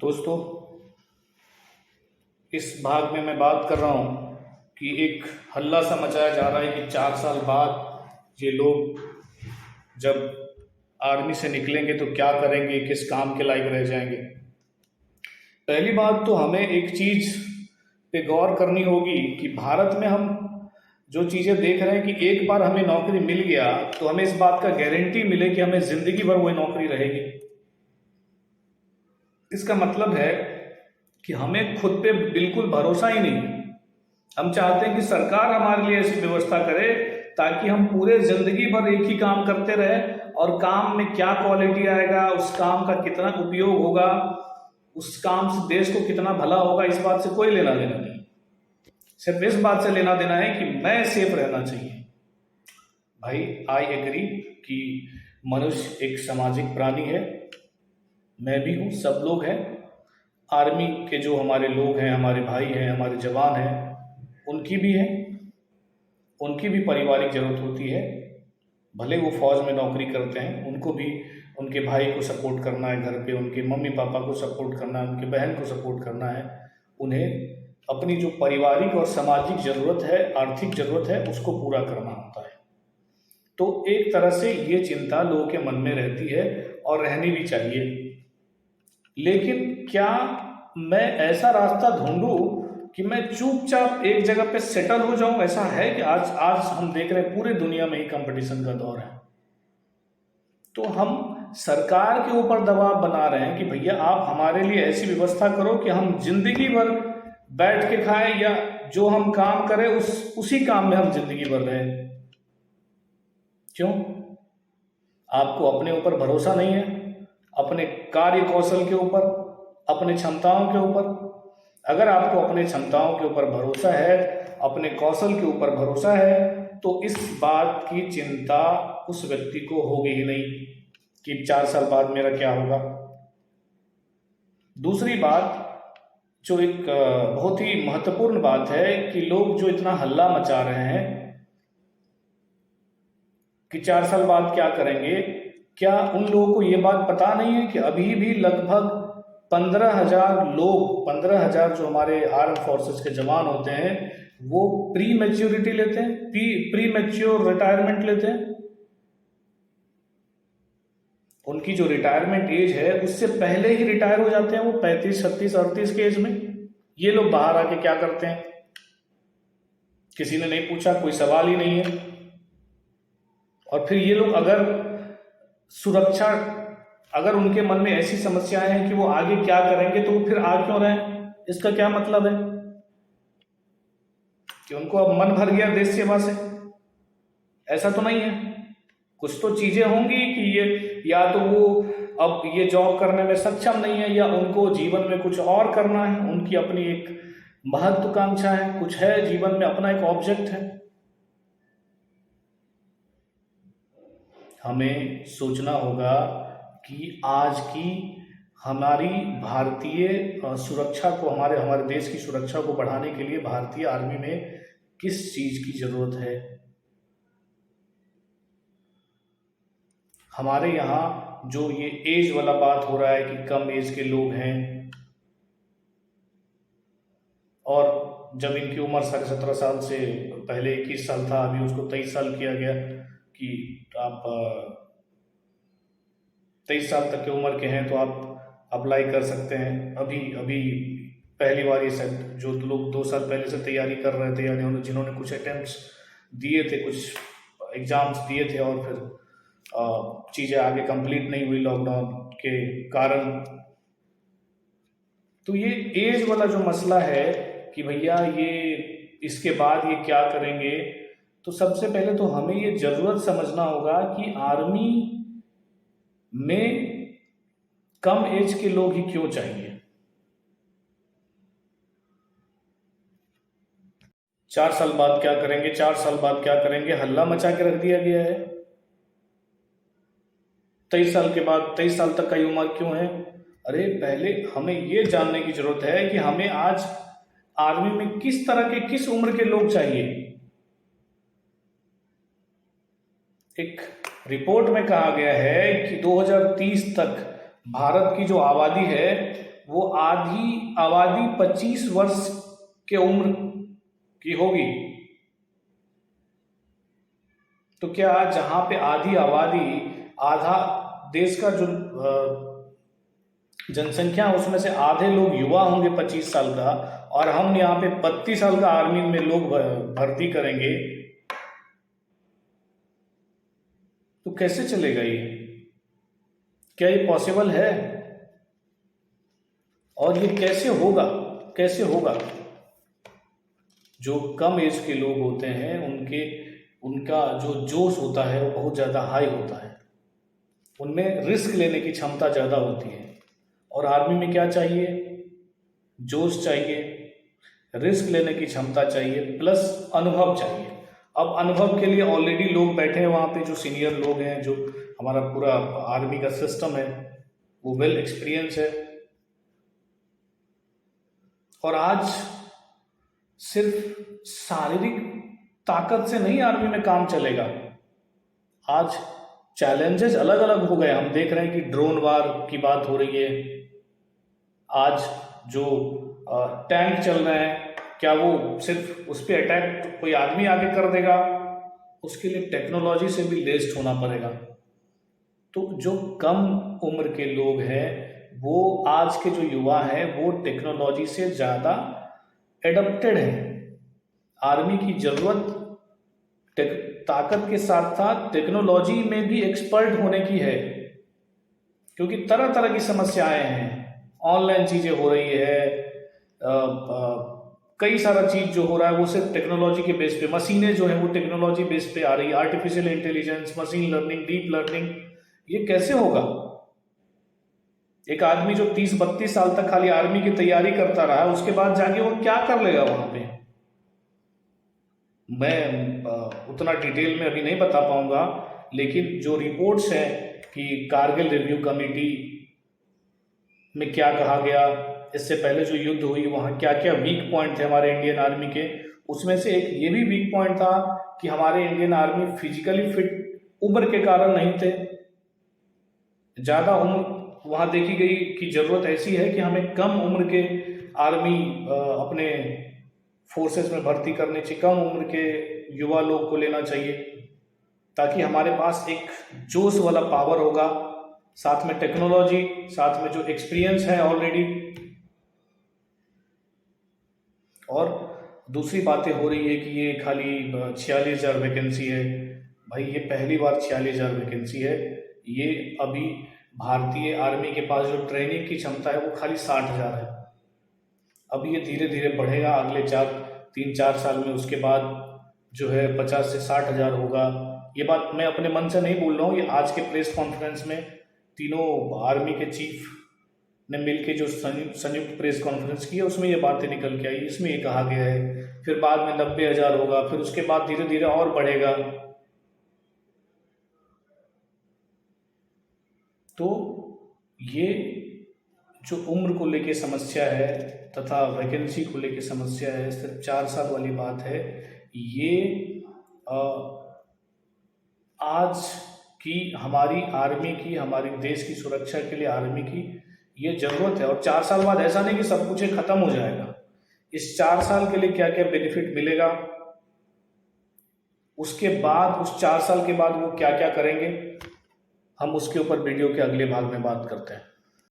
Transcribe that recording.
दोस्तों, इस भाग में मैं बात कर रहा हूँ कि एक हल्ला सा मचाया जा रहा है कि 4 साल बाद ये लोग जब आर्मी से निकलेंगे तो क्या करेंगे, किस काम के लायक रह जाएंगे। पहली बात तो हमें एक चीज़ पे गौर करनी होगी कि भारत में हम जो चीज़ें देख रहे हैं कि एक बार हमें नौकरी मिल गया तो हमें इस बात का गारंटी मिले कि हमें ज़िंदगी भर वही नौकरी रहेगी। इसका मतलब है कि हमें खुद पे बिल्कुल भरोसा ही नहीं है। हम चाहते हैं कि सरकार हमारे लिए ऐसी व्यवस्था करे ताकि हम पूरे जिंदगी भर एक ही काम करते रहे, और काम में क्या क्वालिटी आएगा, उस काम का कितना उपयोग होगा, उस काम से देश को कितना भला होगा, इस बात से कोई लेना देना नहीं। सिर्फ इस बात से लेना देना है कि मैं सेफ रहना चाहिए। भाई, आई एग्री कि मनुष्य एक सामाजिक प्राणी है, मैं भी हूँ, सब लोग हैं। आर्मी के जो हमारे लोग हैं, हमारे भाई हैं, हमारे जवान हैं, उनकी भी है, उनकी भी पारिवारिक जरूरत होती है। भले वो फौज में नौकरी करते हैं, उनको भी उनके भाई को सपोर्ट करना है, घर पे उनके मम्मी पापा को सपोर्ट करना है, उनके बहन को सपोर्ट करना है। उन्हें अपनी जो पारिवारिक और सामाजिक जरूरत है, आर्थिक जरूरत है, उसको पूरा करना होता है। तो एक तरह से ये चिंता लोगों के मन में रहती है और रहनी भी चाहिए। लेकिन क्या मैं ऐसा रास्ता ढूंढूं कि मैं चुपचाप एक जगह पे सेटल हो जाऊं? ऐसा है कि आज आज हम देख रहे हैं पूरी दुनिया में ही कंपटीशन का दौर है, तो हम सरकार के ऊपर दबाव बना रहे हैं कि भैया आप हमारे लिए ऐसी व्यवस्था करो कि हम जिंदगी भर बैठ के खाएं, या जो हम काम करें उसी काम में हम जिंदगी भर रहें। क्यों? आपको अपने ऊपर भरोसा नहीं है, अपने कार्य कौशल के ऊपर, अपने क्षमताओं के ऊपर? अगर आपको अपने क्षमताओं के ऊपर भरोसा है, अपने कौशल के ऊपर भरोसा है, तो इस बात की चिंता उस व्यक्ति को होगी ही नहीं कि 4 साल बाद मेरा क्या होगा। दूसरी बात, जो एक बहुत ही महत्वपूर्ण बात है कि लोग जो इतना हल्ला मचा रहे हैं कि 4 साल बाद क्या करेंगे, क्या उन लोगों को ये बात पता नहीं है कि अभी भी लगभग 15,000 लोग, 15,000 जो हमारे आर्म फोर्सेस के जवान होते हैं, वो प्री मैच्योरिटी लेते हैं, प्री मैच्योर रिटायरमेंट लेते हैं। उनकी जो रिटायरमेंट एज है उससे पहले ही रिटायर हो जाते हैं, वो 35, 36, 38 के एज में। ये लोग बाहर आके क्या करते हैं? किसी ने नहीं पूछा, कोई सवाल ही नहीं है। और फिर ये लोग सुरक्षा, अगर उनके मन में ऐसी समस्याएं हैं कि वो आगे क्या करेंगे, तो वो फिर आ क्यों रहे हैं? इसका क्या मतलब है? कि उनको अब मन भर गया देश सेवा से? ऐसा तो नहीं है। कुछ तो चीजें होंगी कि ये, या तो वो अब ये जॉब करने में सक्षम नहीं है, या उनको जीवन में कुछ और करना है, उनकी अपनी एक महत्वाकांक्षा है, कुछ है जीवन में, अपना एक ऑब्जेक्ट है। हमें सोचना होगा कि आज की हमारी भारतीय सुरक्षा को, हमारे देश की सुरक्षा को बढ़ाने के लिए भारतीय आर्मी में किस चीज की जरूरत है। हमारे यहाँ जो ये एज वाला बात हो रहा है कि कम एज के लोग हैं, और जब इनकी उम्र 17.5 साल से पहले 21 साल था, अभी उसको 23 साल किया गया कि आप 23 साल तक की उम्र के हैं तो आप अप्लाई कर सकते हैं। अभी अभी पहली बार ये सब, जो लोग 2 साल पहले से तैयारी कर रहे थे, यानी जिन्होंने कुछ अटेम्प्ट्स दिए थे, कुछ एग्जाम्स दिए थे, और फिर चीज़ें आगे कंप्लीट नहीं हुई लॉकडाउन के कारण, तो ये एज वाला जो मसला है कि भैया ये इसके बाद ये क्या करेंगे, तो सबसे पहले तो हमें ये जरूरत समझना होगा कि आर्मी में कम एज के लोग ही क्यों चाहिए। 4 साल बाद क्या करेंगे, 4 साल बाद क्या करेंगे, हल्ला मचा के रख दिया गया है। 23 साल के बाद 23 साल तक का ही उम्र क्यों है? अरे पहले हमें ये जानने की जरूरत है कि हमें आज आर्मी में किस तरह के, किस उम्र के लोग चाहिए। एक रिपोर्ट में कहा गया है कि 2030 तक भारत की जो आबादी है वो आधी आबादी 25 वर्ष के उम्र की होगी। तो क्या जहां पे आधी आबादी, आधा देश का जो जनसंख्या है उसमें से आधे लोग युवा होंगे 25 साल का, और हम यहाँ पे 32 साल का आर्मी में लोग भर्ती करेंगे, तो कैसे चलेगा ये? क्या ये पॉसिबल है? और ये कैसे होगा? कैसे होगा? जो कम एज के लोग होते हैं उनका जो जोश होता है वो बहुत ज़्यादा हाई होता है, उनमें रिस्क लेने की क्षमता ज़्यादा होती है। और आर्मी में क्या चाहिए? जोश चाहिए, रिस्क लेने की क्षमता चाहिए, प्लस अनुभव चाहिए। अब अनुभव के लिए ऑलरेडी लोग बैठे हैं वहाँ पे, जो सीनियर लोग हैं, जो हमारा पूरा आर्मी का सिस्टम है वो वेल एक्सपीरियंस है। और आज सिर्फ शारीरिक ताकत से नहीं आर्मी में काम चलेगा। आज चैलेंजेस अलग अलग हो गए। हम देख रहे हैं कि ड्रोन वार की बात हो रही है। आज जो टैंक चल रहे हैं, क्या वो सिर्फ उस पर अटैक कोई आदमी आके कर देगा? उसके लिए टेक्नोलॉजी से भी लेस्ड होना पड़ेगा। तो जो कम उम्र के लोग हैं, वो आज के जो युवा हैं, वो टेक्नोलॉजी से ज़्यादा एडप्टेड हैं। आर्मी की ज़रूरत ताकत के साथ साथ टेक्नोलॉजी में भी एक्सपर्ट होने की है, क्योंकि तरह तरह की समस्याएं हैं। ऑनलाइन चीज़ें हो रही है, कई सारा चीज़ जो हो रहा है वो सिर्फ टेक्नोलॉजी के बेस पे, मशीनें जो है वो टेक्नोलॉजी बेस पे आ रही है। Artificial intelligence, machine learning, deep learning, ये कैसे होगा? एक आदमी जो 30-32 साल तक खाली आर्मी की तैयारी करता रहा, उसके बाद जाके वो क्या कर लेगा वहां पे? मैं उतना डिटेल में अभी नहीं बता पाऊंगा, लेकिन जो रिपोर्ट्स हैं कि कारगिल रिव्यू कमेटी में क्या कहा गया, इससे पहले जो युद्ध हुई वहाँ क्या क्या वीक पॉइंट थे हमारे इंडियन आर्मी के, उसमें से एक ये भी वीक पॉइंट था कि हमारे इंडियन आर्मी फिजिकली फिट उम्र के कारण नहीं थे। ज़्यादा उम्र वहाँ देखी गई कि ज़रूरत ऐसी है कि हमें कम उम्र के आर्मी अपने फोर्सेस में भर्ती करनी चाहिए, कम उम्र के युवा लोग को लेना चाहिए, ताकि हमारे पास एक जोश वाला पावर होगा, साथ में टेक्नोलॉजी, साथ में जो एक्सपीरियंस है ऑलरेडी। और दूसरी बातें हो रही है कि ये खाली 46,000 वैकेंसी है। भाई ये पहली बार 46,000 वैकेंसी है। ये अभी भारतीय आर्मी के पास जो ट्रेनिंग की क्षमता है वो खाली 60,000 है। अब ये धीरे धीरे बढ़ेगा अगले 3-4 साल में, उसके बाद जो है 50 से 60,000 होगा। ये बात मैं अपने मन से नहीं बोल रहा हूँ, ये आज के प्रेस कॉन्फ्रेंस में तीनों आर्मी के चीफ ने मिलके जो संयुक्त प्रेस कॉन्फ्रेंस की है उसमें ये बातें निकल के आई, इसमें ये कहा गया है। फिर बाद में 90,000 होगा, फिर उसके बाद धीरे धीरे और बढ़ेगा। तो ये जो उम्र को लेके समस्या है तथा वैकेंसी को लेके समस्या है, सिर्फ 4 साल वाली बात है। ये आज की हमारी आर्मी की, हमारी देश की सुरक्षा के लिए आर्मी की ये ज़रूरत है। और 4 साल बाद ऐसा नहीं कि सब कुछ ख़त्म हो जाएगा। इस 4 साल के लिए क्या क्या बेनिफिट मिलेगा, उसके बाद उस 4 साल के बाद वो क्या क्या करेंगे, हम उसके ऊपर वीडियो के अगले भाग में बात करते हैं।